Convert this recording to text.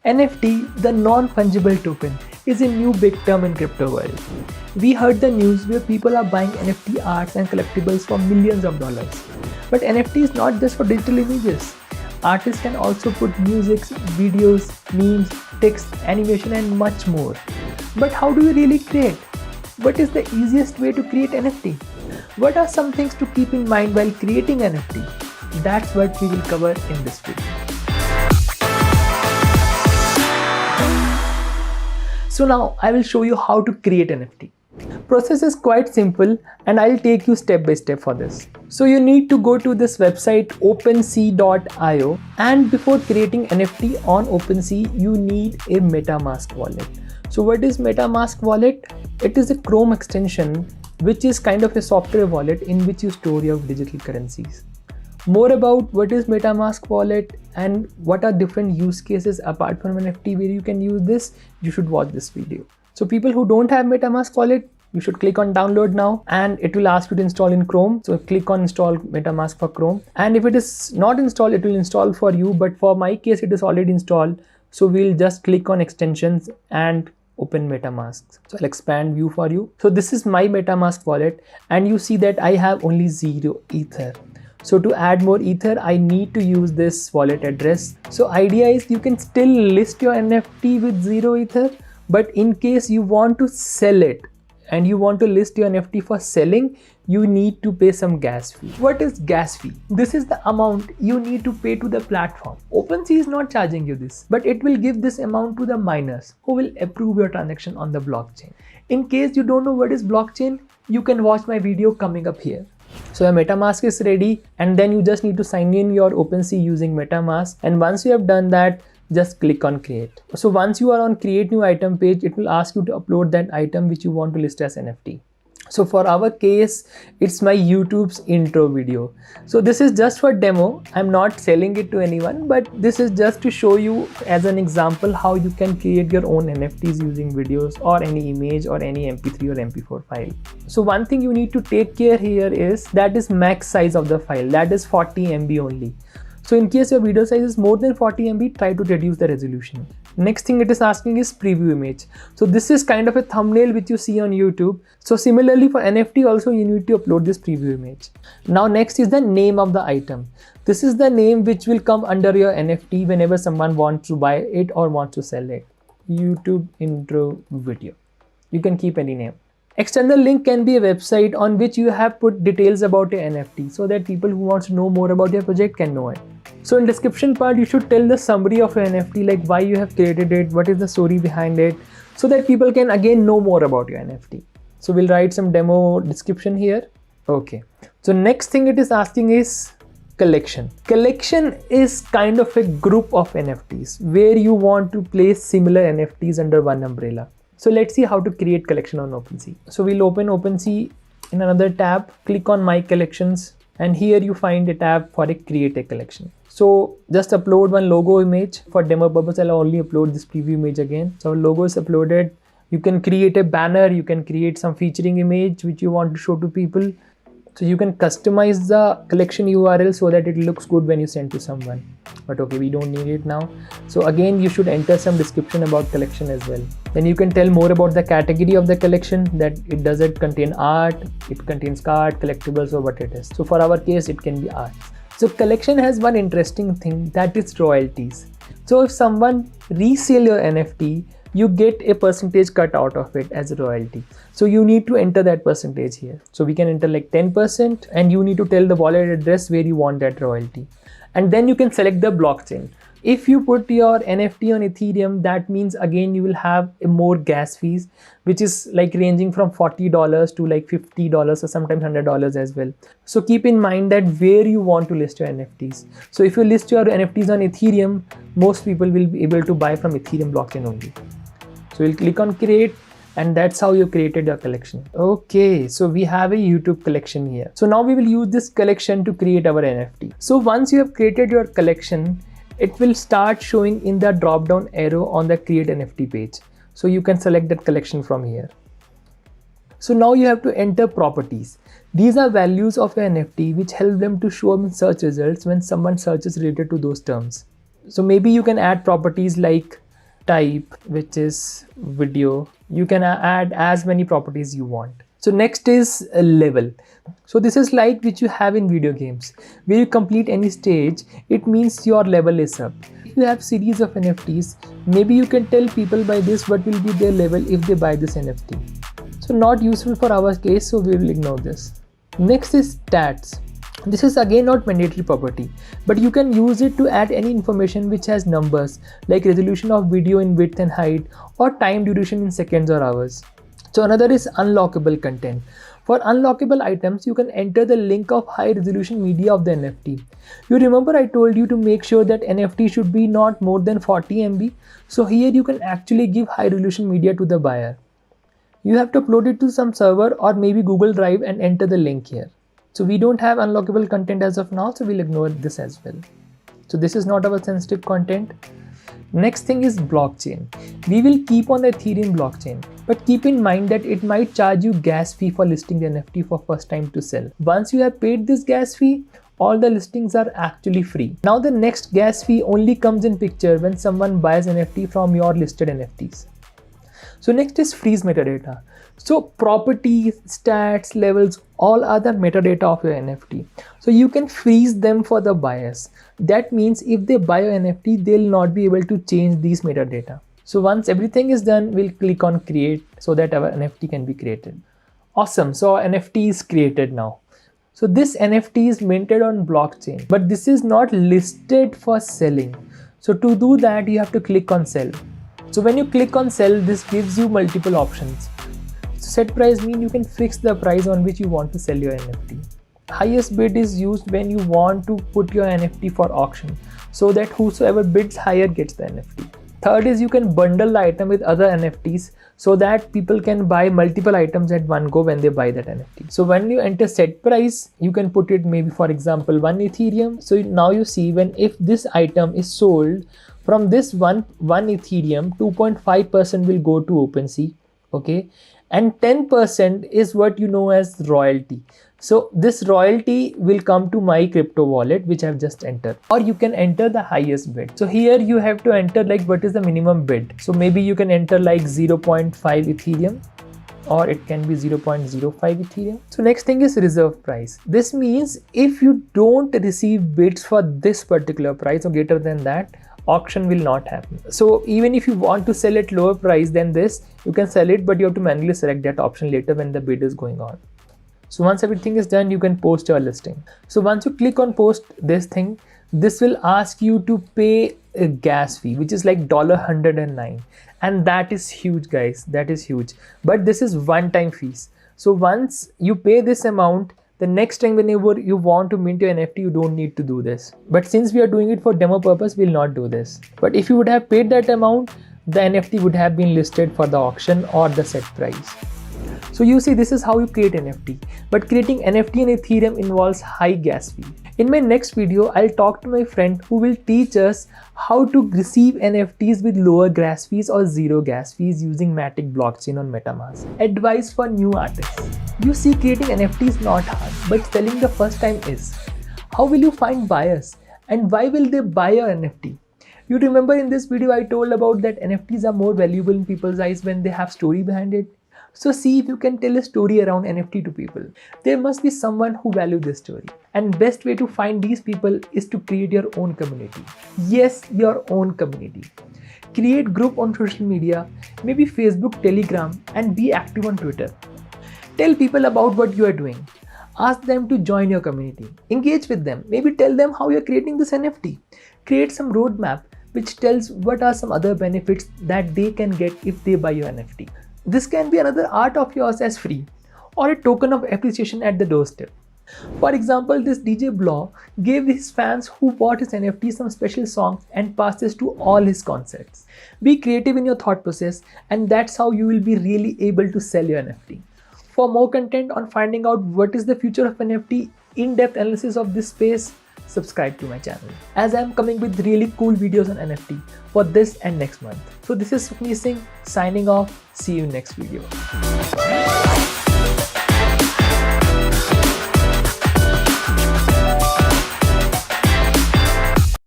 NFT, the non-fungible token, is a new big term in crypto world. We heard the news where people are buying NFT arts and collectibles for millions of dollars. But NFT is not just for digital images. Artists can also put music, videos, memes, text, animation and much more. But how do you really create? What is the easiest way to create NFT? What are some things to keep in mind while creating NFT? That's what we will cover in this video. So now I will show you how to create NFT. Process is quite simple and I'll take you step by step for this. So you need to go to this website OpenSea.io, and before creating NFT on OpenSea you need a MetaMask wallet. So what is MetaMask wallet? It is a Chrome extension which is kind of a software wallet in which you store your digital currencies. More about what is MetaMask wallet and what are different use cases apart from NFT where you can use this, you should watch this video. So people who don't have MetaMask wallet, you should click on download now and it will ask you to install in Chrome. So click on install MetaMask for Chrome, and if it is not installed, it will install for you, but for my case it is already installed. So we'll just click on extensions and open MetaMask. So I'll expand view for you. So this is my MetaMask wallet and you see that I have only 0 Ether. So to add more Ether, I need to use this wallet address. So idea is you can still list your NFT with 0 Ether, but in case you want to sell it and you want to list your NFT for selling, you need to pay some gas fee. What is gas fee? This is the amount you need to pay to the platform. OpenSea is not charging you this, but it will give this amount to the miners who will approve your transaction on the blockchain. In case you don't know what is blockchain, you can watch my video coming up here. So your MetaMask is ready, and then you just need to sign in your OpenSea using MetaMask, and once you have done that, just click on create. So once you are on create new item page, it will ask you to upload that item which you want to list as NFT. So for our case, it's my YouTube's intro video. So this is just for demo. I'm not selling it to anyone, but this is just to show you as an example how you can create your own NFTs using videos or any image or any MP3 or MP4 file. So one thing you need to take care here is that is max size of the file, that is 40 MB only. So in case your video size is more than 40 MB, try to reduce the resolution. Next thing it is asking is preview image. So this is kind of a thumbnail which you see on YouTube. So similarly for NFT also you need to upload this preview image. Now next is the name of the item. This is the name which will come under your NFT whenever someone wants to buy it or wants to sell it. YouTube intro video. You can keep any name. External link can be a website on which you have put details about your NFT so that people who want to know more about your project can know it. So in description part, you should tell the summary of your NFT, like why you have created it, what is the story behind it, so that people can again know more about your NFT. So we'll write some demo description here. Okay. So next thing it is asking is collection. Collection is kind of a group of NFTs where you want to place similar NFTs under one umbrella. So let's see how to create collection on OpenSea. So we'll open OpenSea in another tab, click on My Collections, and here you find a tab for a create a collection. So just upload one logo image. For demo purpose, I'll only upload this preview image again. So logo is uploaded. You can create a banner, you can create some featuring image which you want to show to people. So you can customize the collection URL so that it looks good when you send to someone. But okay, we don't need it now. So again, you should enter some description about collection as well. Then you can tell more about the category of the collection, that it doesn't contain art, it contains card, collectibles, or what it is. So for our case, it can be art. So collection has one interesting thing, that is royalties. So if someone resell your NFT, you get a percentage cut out of it as a royalty. So you need to enter that percentage here. So we can enter like 10%, and you need to tell the wallet address where you want that royalty. And then you can select the blockchain. If you put your NFT on Ethereum, that means again you will have a more gas fees, which is like ranging from $40 to like $50 or sometimes $100 as well. So keep in mind that where you want to list your NFTs. So if you list your NFTs on Ethereum, most people will be able to buy from Ethereum blockchain only. So we'll click on create, and that's how you created your collection. Okay, so we have a YouTube collection here. So now we will use this collection to create our NFT. So once you have created your collection, it will start showing in the drop down arrow on the create NFT page. So you can select that collection from here. So now you have to enter properties. These are values of your NFT which help them to show up in search results when someone searches related to those terms. So maybe you can add properties like type, which is video. You can add as many properties you want. So next is a level. So this is like which you have in video games. When you complete any stage, it means your level is up. If you have series of NFTs, maybe you can tell people by this what will be their level if they buy this NFT. So not useful for our case, so we will ignore this. Next is stats. This is again not mandatory property, but you can use it to add any information which has numbers like resolution of video in width and height or time duration in seconds or hours. So another is unlockable content. For unlockable items, you can enter the link of high resolution media of the NFT. You remember I told you to make sure that NFT should be not more than 40 MB. So here you can actually give high resolution media to the buyer. You have to upload it to some server or maybe Google Drive and enter the link here. So we don't have unlockable content as of now, so we'll ignore this as well. So this is not our sensitive content. Next thing is blockchain. We will keep on the Ethereum blockchain, but keep in mind that it might charge you gas fee for listing the NFT for first time to sell. Once you have paid this gas fee, all the listings are actually free. Now the next gas fee only comes in picture when someone buys NFT from your listed NFTs. So next is freeze metadata. So properties, stats, levels, all are the metadata of your NFT. So you can freeze them for the buyers. That means if they buy your NFT, they'll not be able to change these metadata. So once everything is done, we'll click on create so that our NFT can be created. Awesome, so our NFT is created now. So this NFT is minted on blockchain, but this is not listed for selling. So to do that, you have to click on sell. So when you click on sell, this gives you multiple options. So set price means you can fix the price on which you want to sell your NFT. Highest bid is used when you want to put your NFT for auction, so that whosoever bids higher gets the NFT. Third is you can bundle the item with other NFTs so that people can buy multiple items at one go when they buy that NFT. So when you enter set price, you can put it maybe for example 1 Ethereum. So now you see if this item is sold, from this one Ethereum, 2.5% will go to OpenSea, okay? And 10% is what you know as royalty. So this royalty will come to my crypto wallet, which I've just entered. Or you can enter the highest bid. So here you have to enter like what is the minimum bid. So maybe you can enter like 0.5 Ethereum, or it can be 0.05 Ethereum. So next thing is reserve price. This means if you don't receive bids for this particular price or greater than that, auction will not happen. So even if you want to sell at lower price than this, you can sell it, but you have to manually select that option later when the bid is going on. So once everything is done, you can post your listing. So once you click on post this thing, this will ask you to pay a gas fee, which is like $109. And that is huge, guys. That is huge. But this is one-time fees. So once you pay this amount, the next time whenever you want to mint your NFT, you don't need to do this. But since we are doing it for demo purpose, we'll not do this. But if you would have paid that amount, the NFT would have been listed for the auction or the set price. So you see, this is how you create NFT. But creating NFT in Ethereum involves high gas fee. In my next video, I'll talk to my friend who will teach us how to receive NFTs with lower gas fees or zero gas fees using Matic blockchain on MetaMask. Advice for new artists. You see, creating NFT is not hard, but selling the first time is. How will you find buyers? And why will they buy your NFT? You remember in this video I told about that NFTs are more valuable in people's eyes when they have story behind it. So see if you can tell a story around NFT to people. There must be someone who values this story. And best way to find these people is to create your own community. Yes, your own community. Create group on social media, maybe Facebook, Telegram, and be active on Twitter. Tell people about what you are doing. Ask them to join your community. Engage with them. Maybe tell them how you're creating this NFT. Create some roadmap which tells what are some other benefits that they can get if they buy your NFT. This can be another art of yours as free or a token of appreciation at the doorstep. For example, this DJ Blaw gave his fans who bought his NFT some special songs and passed this to all his concerts. Be creative in your thought process, and that's how you will be really able to sell your NFT. For more content on finding out what is the future of NFT, in-depth analysis of this space, subscribe to my channel, as I am coming with really cool videos on NFT for this and next month. So this is Sukhmeet Singh signing off. See you in next video.